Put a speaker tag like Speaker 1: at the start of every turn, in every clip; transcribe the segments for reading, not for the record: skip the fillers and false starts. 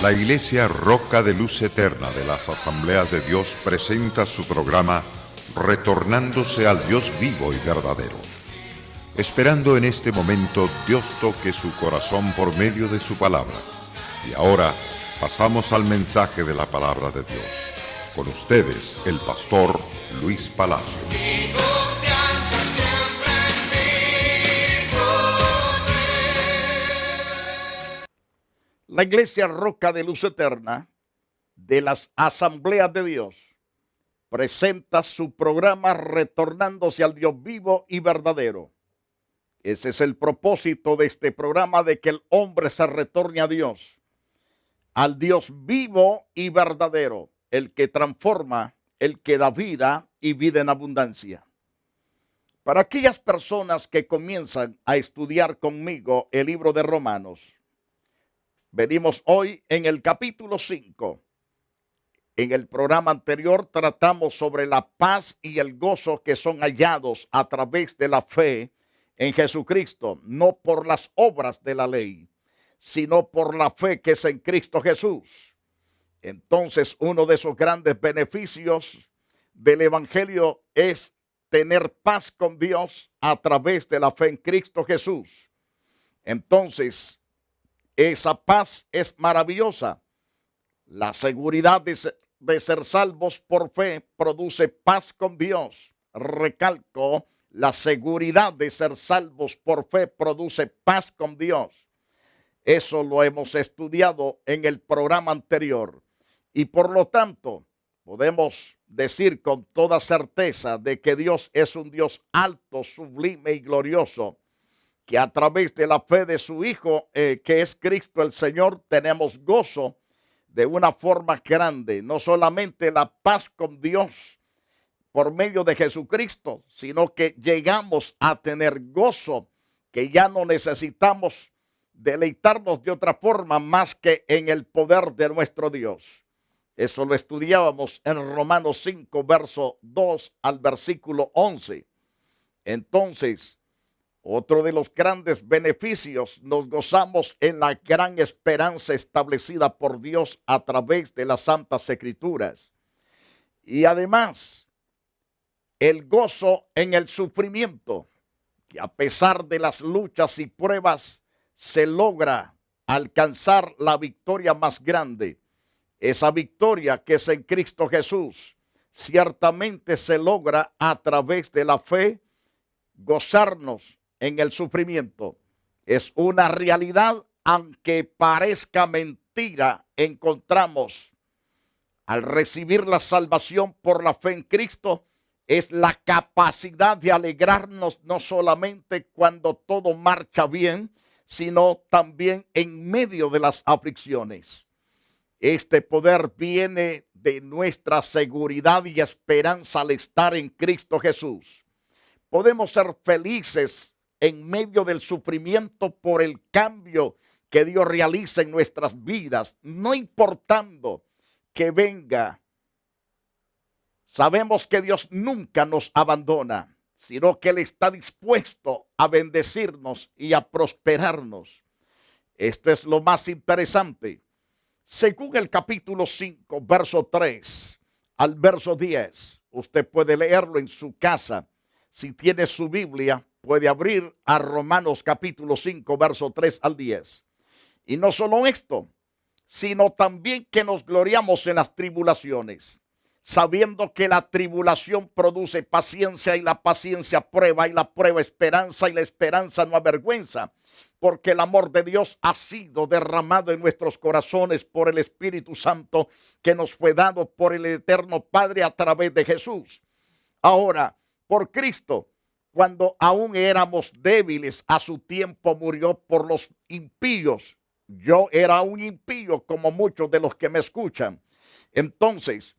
Speaker 1: La Iglesia Roca de Luz Eterna de las Asambleas de Dios presenta su programa Retornándose al Dios vivo y verdadero. Esperando en este momento Dios toque su corazón por medio de su palabra. Y ahora pasamos al mensaje de la palabra de Dios. Con ustedes, el pastor Luis Palacio.
Speaker 2: Mi confianza siempre en ti,
Speaker 3: La Iglesia Roca de Luz Eterna de las Asambleas de Dios presenta su programa Retornándose al Dios vivo y verdadero. Ese es el propósito de este programa, de que el hombre se retorne a Dios, al Dios vivo y verdadero, el que transforma, el que da vida y vida en abundancia. Para aquellas personas que comienzan a estudiar conmigo el libro de Romanos, venimos hoy en el capítulo 5. En el programa anterior tratamos sobre la paz y el gozo que son hallados a través de la fe en Jesucristo, no por las obras de la ley, sino por la fe que es en Cristo Jesús. Entonces, uno de esos grandes beneficios del Evangelio es tener paz con Dios a través de la fe en Cristo Jesús. Entonces, esa paz es maravillosa. La seguridad de ser salvos por fe produce paz con Dios. Recalco, la seguridad de ser salvos por fe produce paz con Dios. Eso lo hemos estudiado en el programa anterior. Y por lo tanto, podemos decir con toda certeza de que Dios es un Dios alto, sublime y glorioso, que a través de la fe de su Hijo, que es Cristo el Señor, tenemos gozo de una forma grande. No solamente la paz con Dios por medio de Jesucristo, sino que llegamos a tener gozo, que ya no necesitamos deleitarnos de otra forma más que en el poder de nuestro Dios. Eso lo estudiábamos en Romanos 5, verso 2 al versículo 11. Entonces, otro de los grandes beneficios, nos gozamos en la gran esperanza establecida por Dios a través de las Santas Escrituras. Y además, el gozo en el sufrimiento, que a pesar de las luchas y pruebas, se logra alcanzar la victoria más grande. Esa victoria que es en Cristo Jesús, ciertamente se logra a través de la fe, gozarnos en el sufrimiento. Es una realidad, aunque parezca mentira. Encontramos al recibir la salvación por la fe en Cristo, es la capacidad de alegrarnos no solamente cuando todo marcha bien, sino también en medio de las aflicciones. Este poder viene de nuestra seguridad y esperanza al estar en Cristo Jesús. Podemos ser felices en medio del sufrimiento por el cambio que Dios realiza en nuestras vidas, no importando que venga. Sabemos que Dios nunca nos abandona, sino que Él está dispuesto a bendecirnos y a prosperarnos. Esto es lo más interesante. Según el capítulo 5, verso 3 al verso 10, usted puede leerlo en su casa. Si tiene su Biblia, puede abrir a Romanos capítulo 5, verso 3 al 10. Y no solo esto, sino también que nos gloriamos en las tribulaciones, sabiendo que la tribulación produce paciencia, y la paciencia prueba, y la prueba esperanza, y la esperanza no avergüenza, porque el amor de Dios ha sido derramado en nuestros corazones por el Espíritu Santo que nos fue dado por el Eterno Padre a través de Jesús. Ahora, por Cristo, cuando aún éramos débiles, a su tiempo murió por los impíos. Yo era un impío, como muchos de los que me escuchan. Entonces,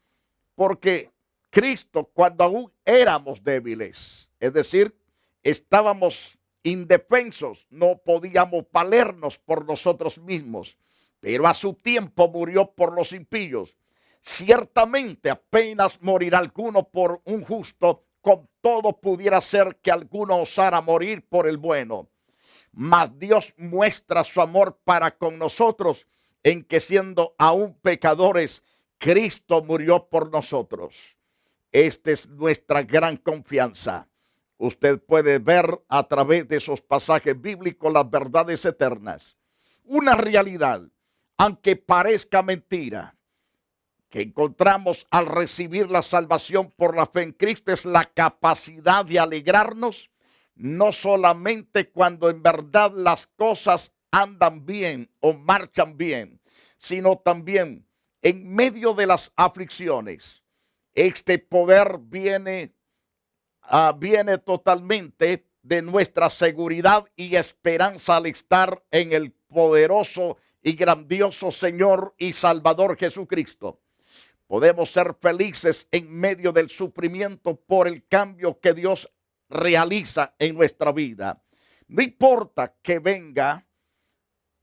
Speaker 3: porque Cristo, cuando aún éramos débiles, es decir, estábamos indefensos, no podíamos valernos por nosotros mismos, pero a su tiempo murió por los impíos. Ciertamente apenas morirá alguno por un justo, con todo pudiera ser que alguno osara morir por el bueno. Mas Dios muestra su amor para con nosotros, en que siendo aún pecadores, Cristo murió por nosotros. Esta es nuestra gran confianza. Usted puede ver a través de esos pasajes bíblicos las verdades eternas. Una realidad, aunque parezca mentira, que encontramos al recibir la salvación por la fe en Cristo es la capacidad de alegrarnos, no solamente cuando en verdad las cosas andan bien o marchan bien, sino también en medio de las aflicciones. Este poder viene totalmente de nuestra seguridad y esperanza al estar en el poderoso y grandioso Señor y Salvador Jesucristo. Podemos ser felices en medio del sufrimiento por el cambio que Dios realiza en nuestra vida. No importa que venga,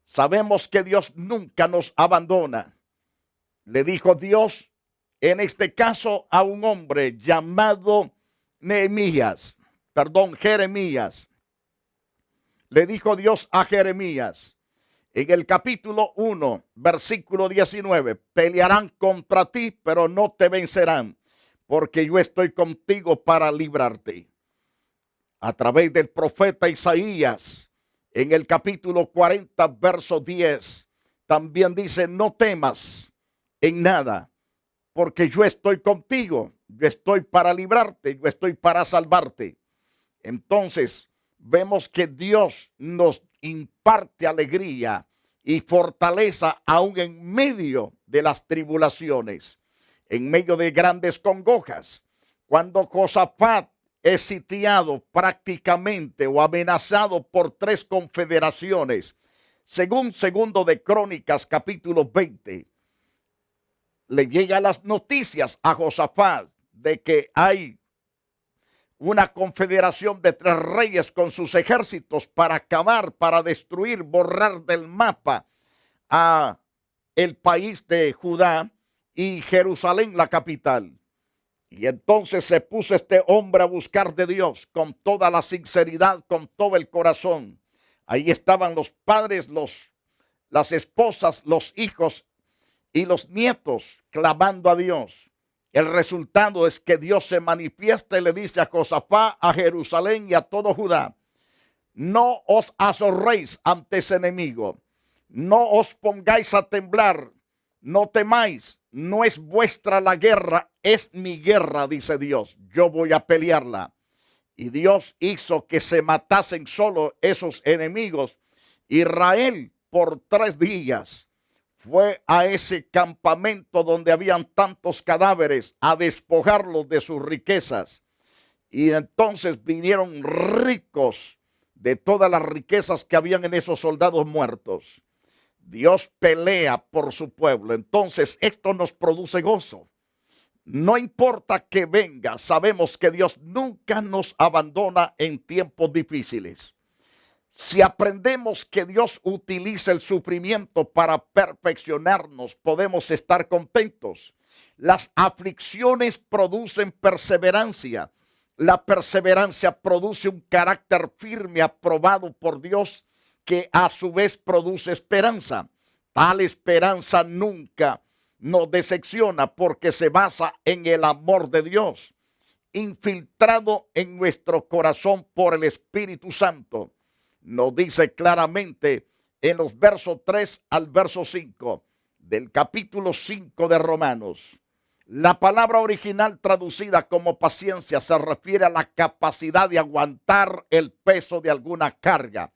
Speaker 3: sabemos que Dios nunca nos abandona. Le dijo Dios, en este caso, a un hombre llamado Jeremías. Le dijo Dios a Jeremías, en el capítulo 1, versículo 19, pelearán contra ti, pero no te vencerán, porque yo estoy contigo para librarte. A través del profeta Isaías, en el capítulo 40, verso 10, también dice, no temas en nada, porque yo estoy contigo, yo estoy para librarte, yo estoy para salvarte. Entonces, vemos que Dios nos imparte alegría y fortaleza aún en medio de las tribulaciones, en medio de grandes congojas. Cuando Josafat es sitiado prácticamente o amenazado por 3 confederaciones, según segundo de Crónicas capítulo 20, le llegan las noticias a Josafat de que hay una confederación de 3 reyes con sus ejércitos para acabar, para destruir, borrar del mapa a el país de Judá y Jerusalén, la capital. Y entonces se puso este hombre a buscar de Dios con toda la sinceridad, con todo el corazón. Ahí estaban los padres, las esposas, los hijos y los nietos clamando a Dios. El resultado es que Dios se manifiesta y le dice a Josafat, a Jerusalén y a todo Judá, no os asoréis ante ese enemigo, no os pongáis a temblar, no temáis, no es vuestra la guerra, es mi guerra, dice Dios, yo voy a pelearla. Y Dios hizo que se matasen solo esos enemigos. Israel por 3 días fue a ese campamento donde habían tantos cadáveres a despojarlos de sus riquezas. Y entonces vinieron ricos de todas las riquezas que habían en esos soldados muertos. Dios pelea por su pueblo. Entonces esto nos produce gozo. No importa que venga, sabemos que Dios nunca nos abandona en tiempos difíciles. Si aprendemos que Dios utiliza el sufrimiento para perfeccionarnos, podemos estar contentos. Las aflicciones producen perseverancia. La perseverancia produce un carácter firme aprobado por Dios que a su vez produce esperanza. Tal esperanza nunca nos decepciona porque se basa en el amor de Dios, infiltrado en nuestro corazón por el Espíritu Santo. Nos dice claramente en los versos 3 al verso 5 del capítulo 5 de Romanos. La palabra original traducida como paciencia se refiere a la capacidad de aguantar el peso de alguna carga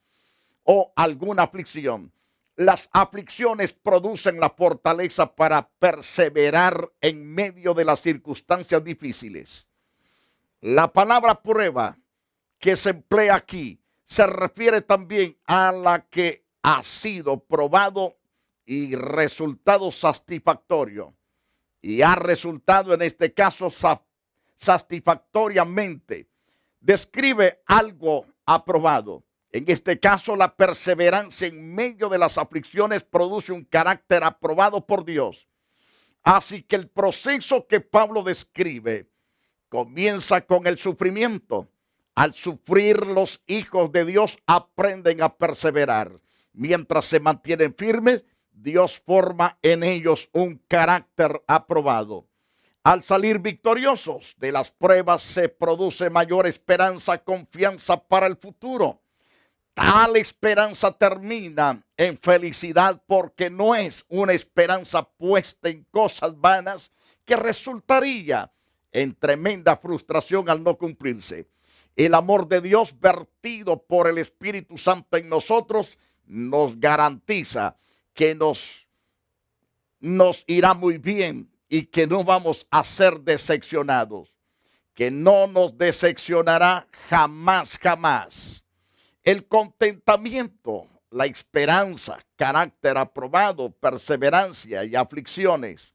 Speaker 3: o alguna aflicción. Las aflicciones producen la fortaleza para perseverar en medio de las circunstancias difíciles. La palabra prueba que se emplea aquí se refiere también a la que ha sido probado y resultado satisfactorio. Y ha resultado en este caso satisfactoriamente. Describe algo aprobado. En este caso, la perseverancia en medio de las aflicciones produce un carácter aprobado por Dios. Así que el proceso que Pablo describe comienza con el sufrimiento. Al sufrir, los hijos de Dios aprenden a perseverar. Mientras se mantienen firmes, Dios forma en ellos un carácter aprobado. Al salir victoriosos de las pruebas se produce mayor esperanza, confianza para el futuro. Tal esperanza termina en felicidad porque no es una esperanza puesta en cosas vanas que resultaría en tremenda frustración al no cumplirse. El amor de Dios vertido por el Espíritu Santo en nosotros nos garantiza que nos irá muy bien y que no vamos a ser decepcionados, que no nos decepcionará jamás, jamás. El contentamiento, la esperanza, carácter aprobado, perseverancia y aflicciones,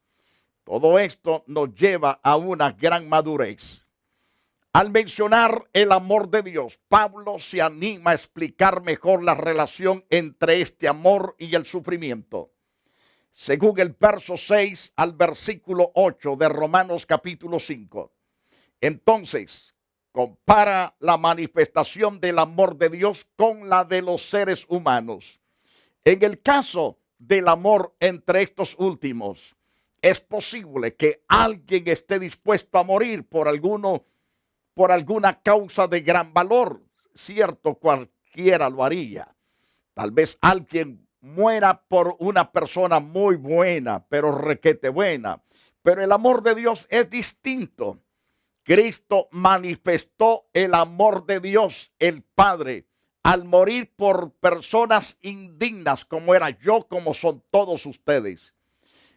Speaker 3: todo esto nos lleva a una gran madurez. Al mencionar el amor de Dios, Pablo se anima a explicar mejor la relación entre este amor y el sufrimiento. Según el verso 6 al versículo 8 de Romanos capítulo 5. Entonces, compara la manifestación del amor de Dios con la de los seres humanos. En el caso del amor entre estos últimos, es posible que alguien esté dispuesto a morir por alguna causa de gran valor. Cierto, cualquiera lo haría. Tal vez alguien muera por una persona muy buena, pero requete buena. Pero el amor de Dios es distinto. Cristo manifestó el amor de Dios, el Padre, al morir por personas indignas como era yo, como son todos ustedes.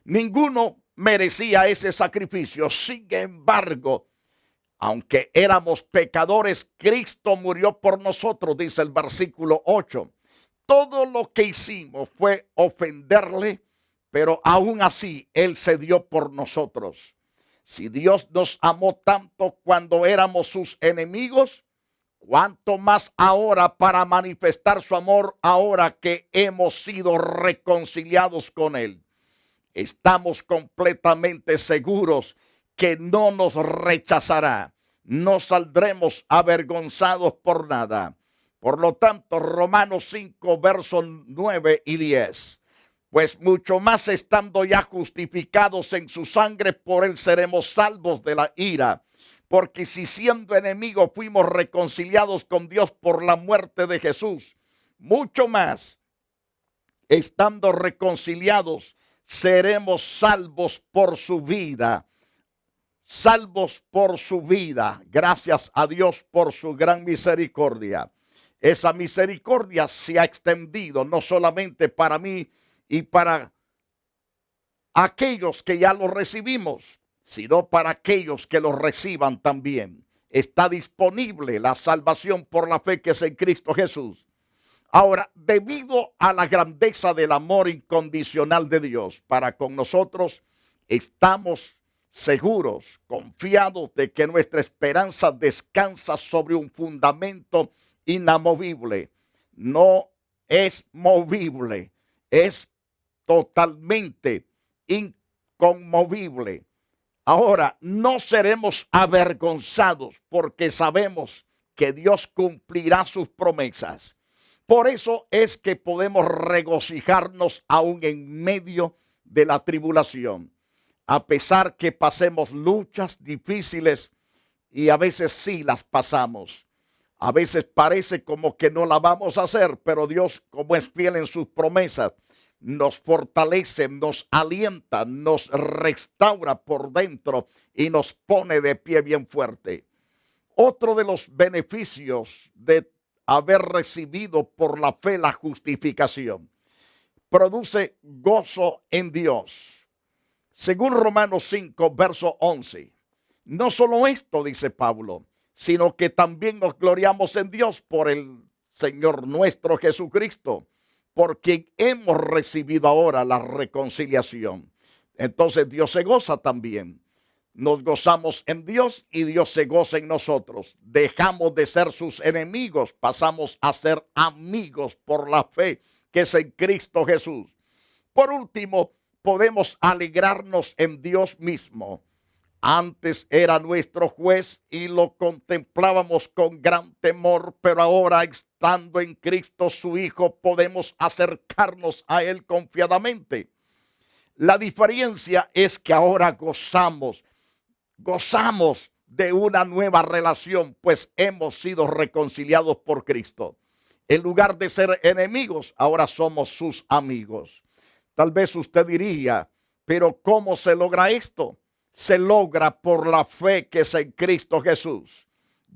Speaker 3: Ninguno merecía ese sacrificio. Sin embargo, aunque éramos pecadores, Cristo murió por nosotros, dice el versículo 8. Todo lo que hicimos fue ofenderle, pero aún así Él se dio por nosotros. Si Dios nos amó tanto cuando éramos sus enemigos, ¿cuánto más ahora para manifestar su amor ahora que hemos sido reconciliados con Él? Estamos completamente seguros que no nos rechazará. No saldremos avergonzados por nada. Por lo tanto, Romanos 5, versos 9 y 10. Pues mucho más estando ya justificados en su sangre, por él seremos salvos de la ira. Porque si siendo enemigos fuimos reconciliados con Dios por la muerte de Jesús, mucho más, estando reconciliados, seremos salvos por su vida. Salvos por su vida. Gracias a Dios por su gran misericordia. Esa misericordia se ha extendido no solamente para mí y para aquellos que ya lo recibimos, sino para aquellos que lo reciban también. Está disponible la salvación por la fe que es en Cristo Jesús. Ahora, debido a la grandeza del amor incondicional de Dios para con nosotros, estamos seguros, confiados de que nuestra esperanza descansa sobre un fundamento inamovible. No es movible, es totalmente inconmovible. Ahora, no seremos avergonzados porque sabemos que Dios cumplirá sus promesas. Por eso es que podemos regocijarnos aún en medio de la tribulación. A pesar que pasemos luchas difíciles, y a veces sí las pasamos. A veces parece como que no la vamos a hacer, pero Dios, como es fiel en sus promesas, nos fortalece, nos alienta, nos restaura por dentro y nos pone de pie bien fuerte. Otro de los beneficios de haber recibido por la fe la justificación produce gozo en Dios. Según Romanos 5, verso 11. No solo esto, dice Pablo, sino que también nos gloriamos en Dios por el Señor nuestro Jesucristo, por quien hemos recibido ahora la reconciliación. Entonces Dios se goza también. Nos gozamos en Dios y Dios se goza en nosotros. Dejamos de ser sus enemigos, pasamos a ser amigos por la fe que es en Cristo Jesús. Por último, podemos alegrarnos en Dios mismo. Antes era nuestro juez y lo contemplábamos con gran temor, pero ahora estando en Cristo su Hijo podemos acercarnos a Él confiadamente. La diferencia es que ahora gozamos de una nueva relación, pues hemos sido reconciliados por Cristo. En lugar de ser enemigos, ahora somos sus amigos. Tal vez usted diría, pero ¿cómo se logra esto? Se logra por la fe que es en Cristo Jesús.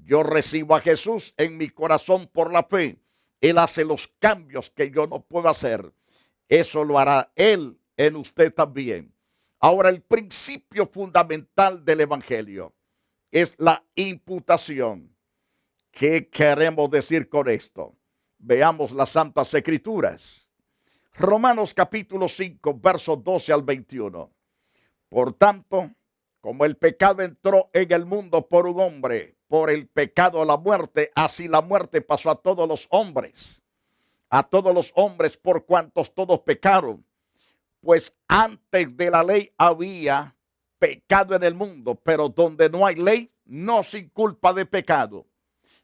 Speaker 3: Yo recibo a Jesús en mi corazón por la fe. Él hace los cambios que yo no puedo hacer. Eso lo hará Él en usted también. Ahora, el principio fundamental del Evangelio es la imputación. ¿Qué queremos decir con esto? Veamos las Santas Escrituras. Romanos capítulo 5, versos 12 al 21. Por tanto, como el pecado entró en el mundo por un hombre, por el pecado a la muerte, así la muerte pasó a todos los hombres. A todos los hombres por cuantos todos pecaron. Pues antes de la ley había pecado en el mundo, pero donde no hay ley, no sin culpa de pecado.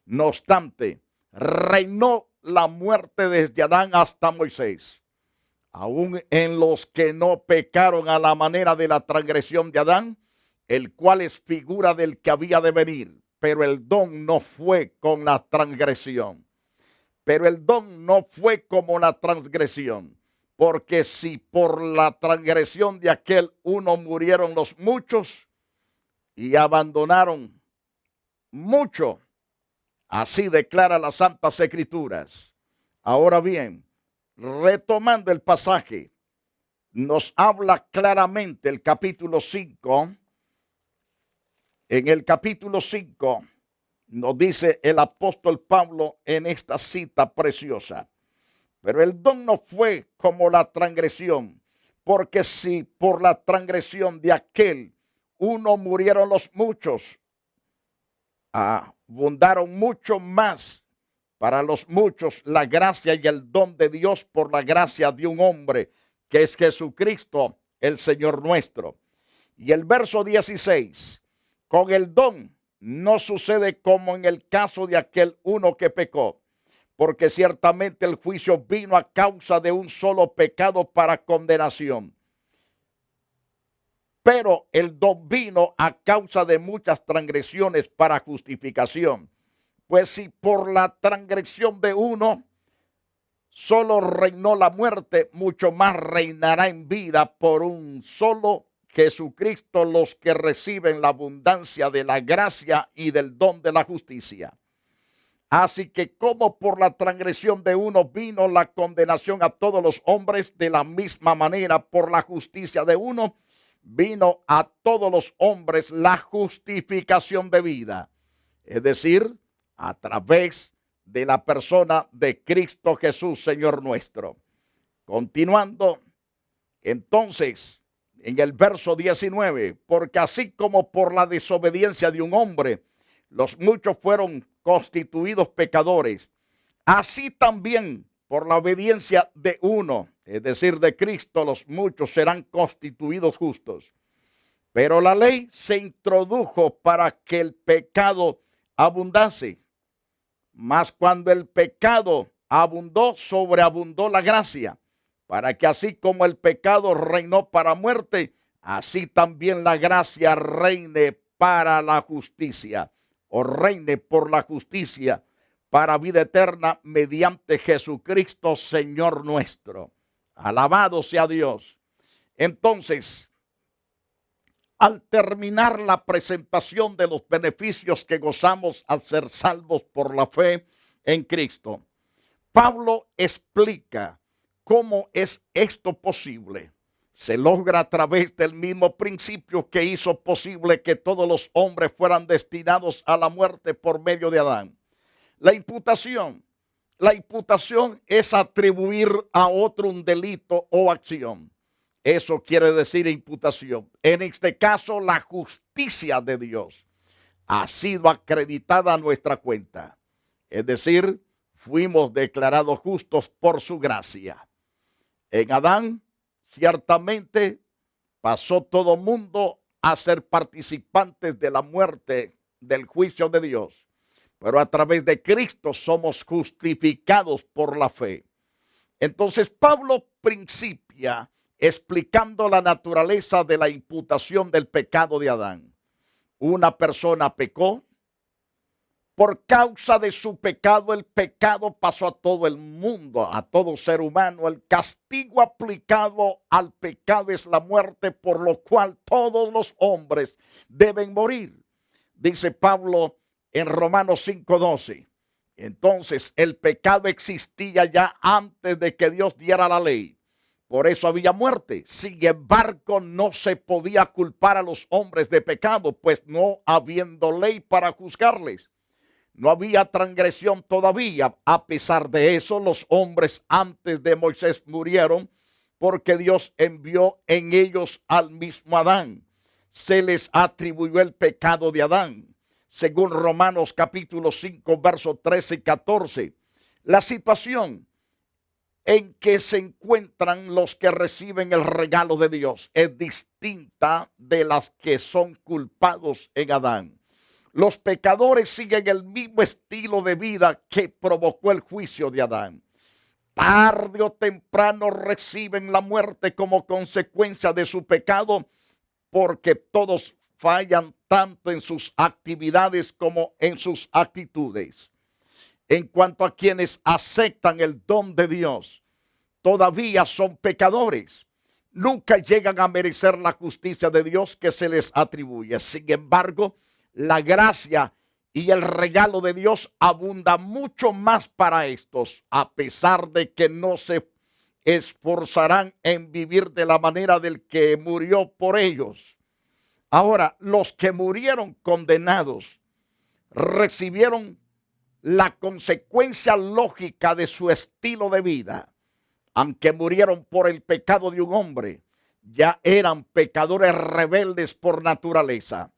Speaker 3: No obstante, reinó la muerte desde Adán hasta Moisés, aún en los que no pecaron a la manera de la transgresión de Adán, el cual es figura del que había de venir, pero el don no fue con la transgresión. Pero el don no fue como la transgresión. Porque si por la transgresión de aquel uno murieron los muchos y abandonaron mucho, así declara las Santas Escrituras. Ahora bien, retomando el pasaje, nos habla claramente el capítulo 5. En el capítulo 5 nos dice el apóstol Pablo en esta cita preciosa. Pero el don no fue como la transgresión, porque si por la transgresión de aquel uno murieron los muchos, abundaron mucho más para los muchos la gracia y el don de Dios por la gracia de un hombre, que es Jesucristo, el Señor nuestro. Y el verso 16, con el don no sucede como en el caso de aquel uno que pecó. Porque ciertamente el juicio vino a causa de un solo pecado para condenación. Pero el don vino a causa de muchas transgresiones para justificación. Pues si por la transgresión de uno solo reinó la muerte, mucho más reinará en vida por un solo Jesucristo los que reciben la abundancia de la gracia y del don de la justicia. Así que como por la transgresión de uno vino la condenación a todos los hombres, de la misma manera por la justicia de uno vino a todos los hombres la justificación de vida. Es decir, a través de la persona de Cristo Jesús, Señor nuestro. Continuando, entonces, en el verso 19, porque así como por la desobediencia de un hombre, los muchos fueron constituidos pecadores, así también por la obediencia de uno, es decir, de Cristo, los muchos serán constituidos justos. Pero la ley se introdujo para que el pecado abundase, mas cuando el pecado abundó, sobreabundó la gracia, para que así como el pecado reinó para muerte, así también la gracia reine para la justicia, o reine por la justicia para vida eterna mediante Jesucristo, Señor nuestro. Alabado sea Dios. Entonces, al terminar la presentación de los beneficios que gozamos al ser salvos por la fe en Cristo, Pablo explica cómo es esto posible. Se logra a través del mismo principio que hizo posible que todos los hombres fueran destinados a la muerte por medio de Adán. La imputación es atribuir a otro un delito o acción. Eso quiere decir imputación. En este caso, la justicia de Dios ha sido acreditada a nuestra cuenta. Es decir, fuimos declarados justos por su gracia. En Adán, ciertamente pasó todo mundo a ser participantes de la muerte, del juicio de Dios. Pero a través de Cristo somos justificados por la fe. Entonces Pablo principia explicando la naturaleza de la imputación del pecado de Adán. Una persona pecó. Por causa de su pecado, el pecado pasó a todo el mundo, a todo ser humano. El castigo aplicado al pecado es la muerte, por lo cual todos los hombres deben morir. Dice Pablo en Romanos 5:12. Entonces el pecado existía ya antes de que Dios diera la ley. Por eso había muerte. Sin embargo, no se podía culpar a los hombres de pecado, pues no habiendo ley para juzgarles. No había transgresión todavía. A pesar de eso, los hombres antes de Moisés murieron porque Dios envió en ellos al mismo Adán. Se les atribuyó el pecado de Adán. Según Romanos capítulo 5, versos 13 y 14. La situación en que se encuentran los que reciben el regalo de Dios es distinta de las que son culpados en Adán. Los pecadores siguen el mismo estilo de vida que provocó el juicio de Adán. Tarde o temprano reciben la muerte como consecuencia de su pecado, porque todos fallan tanto en sus actividades como en sus actitudes. En cuanto a quienes aceptan el don de Dios, todavía son pecadores. Nunca llegan a merecer la justicia de Dios que se les atribuye. Sin embargo, la gracia y el regalo de Dios abunda mucho más para estos, a pesar de que no se esforzarán en vivir de la manera del que murió por ellos. Ahora, los que murieron condenados recibieron la consecuencia lógica de su estilo de vida. Aunque murieron por el pecado de un hombre, ya eran pecadores rebeldes por naturaleza.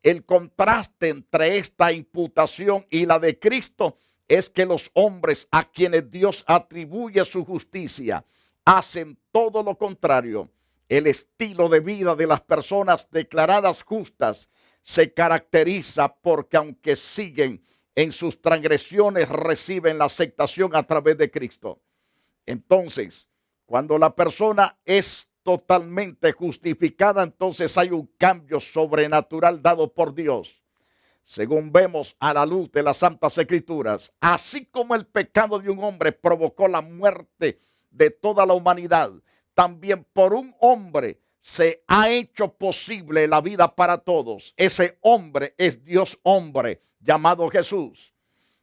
Speaker 3: El contraste entre esta imputación y la de Cristo es que los hombres a quienes Dios atribuye su justicia hacen todo lo contrario. El estilo de vida de las personas declaradas justas se caracteriza porque aunque siguen en sus transgresiones, reciben la aceptación a través de Cristo. Entonces, cuando la persona es totalmente justificada, entonces hay un cambio sobrenatural dado por Dios. Según vemos a la luz de las Santas Escrituras, así como el pecado de un hombre provocó la muerte de toda la humanidad, también por un hombre se ha hecho posible la vida para todos. Ese hombre es Dios hombre, llamado Jesús.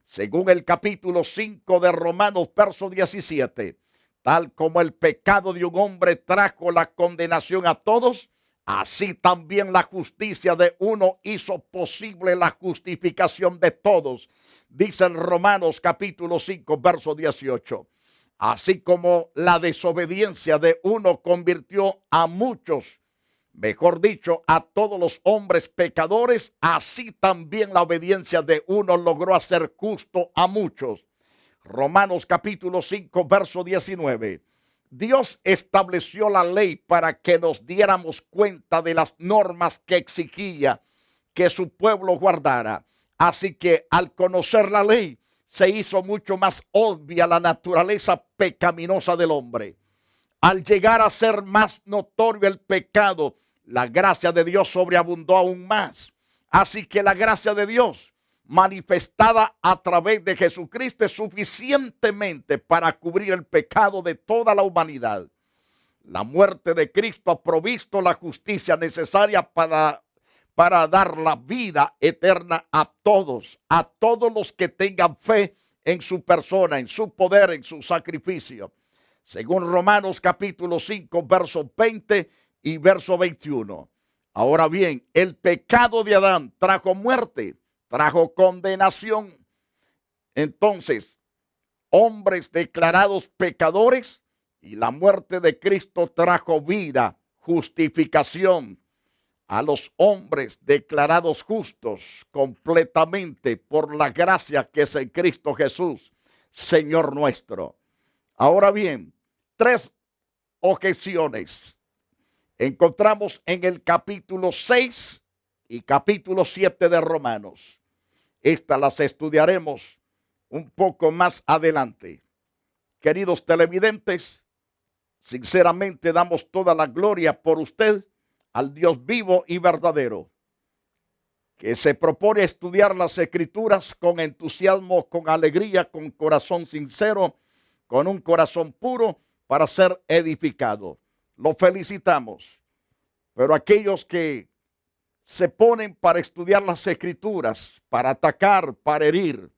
Speaker 3: Según el capítulo 5 de Romanos, verso 17, tal como el pecado de un hombre trajo la condenación a todos, así también la justicia de uno hizo posible la justificación de todos. Dice en Romanos capítulo 5, verso 18. Así como la desobediencia de uno convirtió a muchos, mejor dicho, a todos los hombres pecadores, así también la obediencia de uno logró hacer justo a muchos. Romanos capítulo 5, verso 19. Dios estableció la ley para que nos diéramos cuenta de las normas que exigía que su pueblo guardara. Así que al conocer la ley, se hizo mucho más obvia la naturaleza pecaminosa del hombre. Al llegar a ser más notorio el pecado, la gracia de Dios sobreabundó aún más. Así que la gracia de Dios manifestada a través de Jesucristo es suficientemente para cubrir el pecado de toda la humanidad. La muerte de Cristo ha provisto la justicia necesaria para dar la vida eterna a todos los que tengan fe en su persona, en su poder, en su sacrificio. Según Romanos capítulo 5, verso 20 y verso 21. Ahora bien, el pecado de Adán trajo muerte, trajo condenación. Entonces, hombres declarados pecadores, y la muerte de Cristo trajo vida, justificación a los hombres declarados justos completamente por la gracia que es en Cristo Jesús, Señor nuestro. Ahora bien, tres objeciones encontramos en el capítulo 6 y capítulo 7 de Romanos. Estas las estudiaremos un poco más adelante. Queridos televidentes, sinceramente damos toda la gloria por usted al Dios vivo y verdadero, que se propone estudiar las Escrituras con entusiasmo, con alegría, con corazón sincero, con un corazón puro para ser edificado. Lo felicitamos. Pero aquellos que se ponen para estudiar las Escrituras, para atacar, para herir,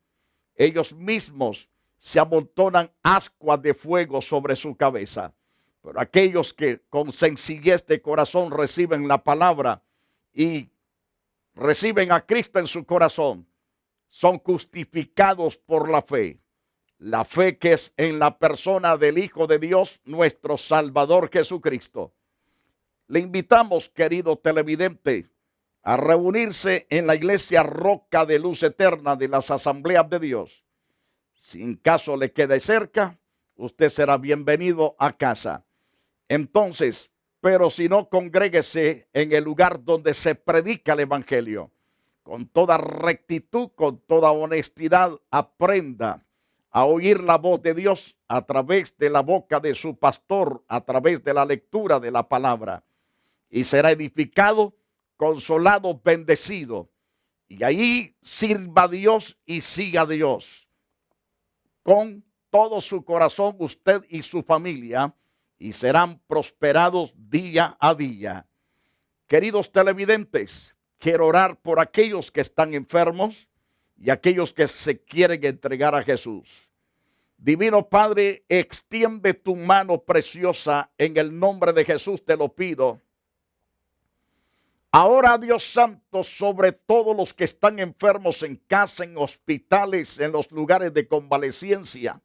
Speaker 3: ellos mismos se amontonan ascuas de fuego sobre su cabeza. Pero aquellos que con sencillez de corazón reciben la palabra y reciben a Cristo en su corazón, son justificados por la fe. La fe que es en la persona del Hijo de Dios, nuestro Salvador Jesucristo. Le invitamos, querido televidente, a reunirse en la iglesia Roca de Luz Eterna de las Asambleas de Dios. Si en caso le quede cerca, usted será bienvenido a casa. Entonces, pero si no, congréguese en el lugar donde se predica el evangelio. Con toda rectitud, con toda honestidad, aprenda a oír la voz de Dios a través de la boca de su pastor, a través de la lectura de la palabra. Y será edificado, consolado, bendecido. Y ahí sirva a Dios y siga a Dios. Con todo su corazón, usted y su familia, y serán prosperados día a día. Queridos televidentes, quiero orar por aquellos que están enfermos y aquellos que se quieren entregar a Jesús. Divino Padre, extiende tu mano preciosa en el nombre de Jesús, te lo pido. Ahora, Dios Santo, sobre todos los que están enfermos en casa, en hospitales, en los lugares de convalecencia,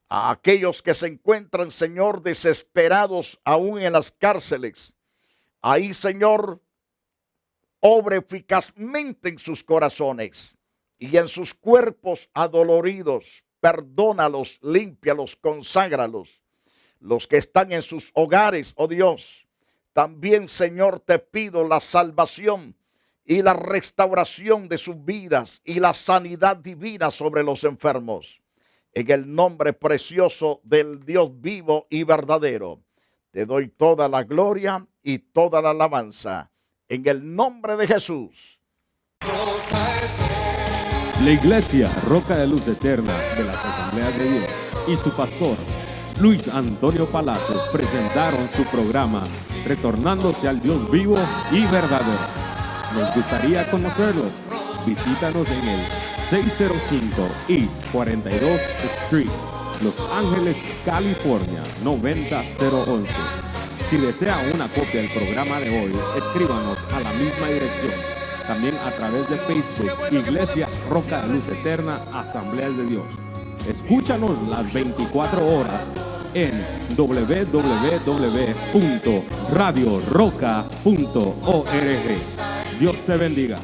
Speaker 3: a aquellos que se encuentran, Señor, desesperados aún en las cárceles. Ahí, Señor, obra eficazmente en sus corazones y en sus cuerpos adoloridos. Perdónalos, límpialos, conságralos. Los que están en sus hogares, oh Dios, también, Señor, te pido la salvación y la restauración de sus vidas y la sanidad divina sobre los enfermos. En el nombre precioso del Dios vivo y verdadero, te doy toda la gloria y toda la alabanza. En el nombre de Jesús.
Speaker 4: La Iglesia Roca de Luz Eterna de las Asambleas de Dios y su pastor, Luis Antonio Palacio, presentaron su programa Retornándose al Dios vivo y verdadero. Nos gustaría conocerlos. Visítanos en el 605 East 42 Street, Los Ángeles, California 90011. Si desea una copia del programa de hoy, escríbanos a la misma dirección. También a través de Facebook, Iglesia Roca de Luz Eterna, Asambleas de Dios. Escúchanos las 24 horas en www.radioroca.org. Dios te bendiga.